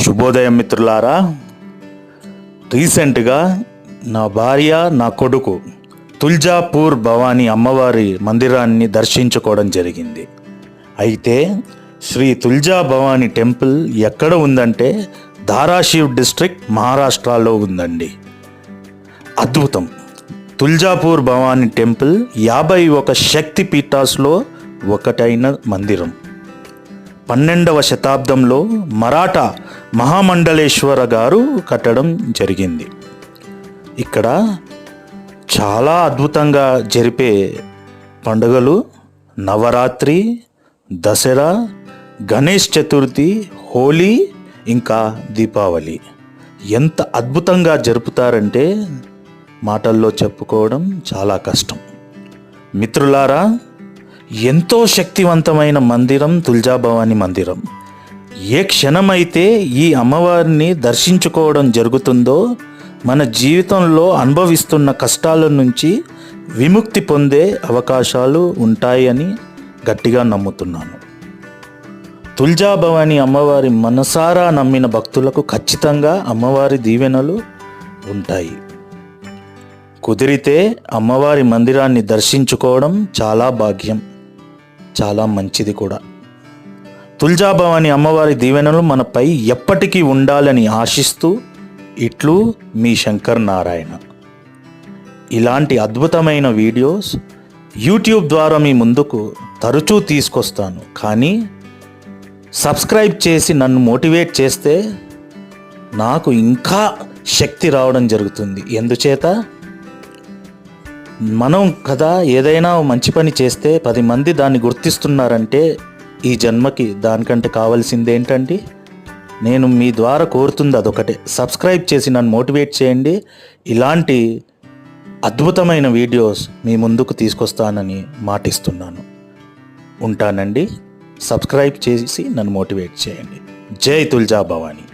శుభోదయం మిత్రులారా. రీసెంట్గా నా భార్య నా కొడుకు తుల్జాపూర్ భవానీ అమ్మవారి మందిరాన్ని దర్శించుకోవడం జరిగింది. అయితే శ్రీ తుల్జా భవానీ టెంపుల్ ఎక్కడ ఉందంటే ధారాషివ్ డిస్ట్రిక్ట్ మహారాష్ట్రలో ఉందండి. అద్భుతం. తుల్జాపూర్ భవానీ టెంపుల్ 51 శక్తి పీఠాస్లో ఒకటైన మందిరం. 12వ శతాబ్దంలో మరాఠా మహామండలేశ్వర గారు కట్టడం జరిగింది. ఇక్కడ చాలా అద్భుతంగా జరిపే పండుగలు నవరాత్రి, దసరా, గణేష్ చతుర్థి, హోలీ, ఇంకా దీపావళి. ఎంత అద్భుతంగా జరుపుతారంటే మాటల్లో చెప్పుకోవడం చాలా కష్టం. మిత్రులారా, ఎంతో శక్తివంతమైన మందిరం తుల్జా భవానీ మందిరం. ఏ క్షణమైతే ఈ అమ్మవారిని దర్శించుకోవడం జరుగుతుందో మన జీవితంలో అనుభవిస్తున్న కష్టాల నుంచి విముక్తి పొందే అవకాశాలు ఉంటాయని గట్టిగా నమ్ముతున్నాను. తుల్జా భవానీ అమ్మవారి మనసారా నమ్మిన భక్తులకు ఖచ్చితంగా అమ్మవారి దీవెనలు ఉంటాయి. కుదిరితే అమ్మవారి మందిరాన్ని దర్శించుకోవడం చాలా భాగ్యం, చాలా మంచిది కూడా. తుల్జా భవానీ అమ్మవారి దీవెనలు మనపై ఎప్పటికీ ఉండాలని ఆశిస్తూ ఇట్లు మీ శంకర్ నారాయణ. ఇలాంటి అద్భుతమైన వీడియోస్ యూట్యూబ్ ద్వారా మీ ముందుకు తరచూ తీసుకొస్తాను. కానీ సబ్స్క్రైబ్ చేసి నన్ను మోటివేట్ చేస్తే నాకు ఇంకా శక్తి రావడం జరుగుతుంది. ఎందుచేత మనం కదా ఏదైనా మంచి పని చేస్తే 10 మంది దాన్ని గుర్తిస్తున్నారంటే ఈ జన్మకి దానికంటే కావాల్సింది ఏంటండి? నేను మీ ద్వారా కోరుతుంది అదొకటే. సబ్స్క్రైబ్ చేసి నన్ను మోటివేట్ చేయండి. ఇలాంటి అద్భుతమైన వీడియోస్ మీ ముందుకు తీసుకొస్తానని మాటిస్తున్నాను. ఉంటానండి. సబ్స్క్రైబ్ చేసి నన్ను మోటివేట్ చేయండి. జై తుల్జా భవానీ.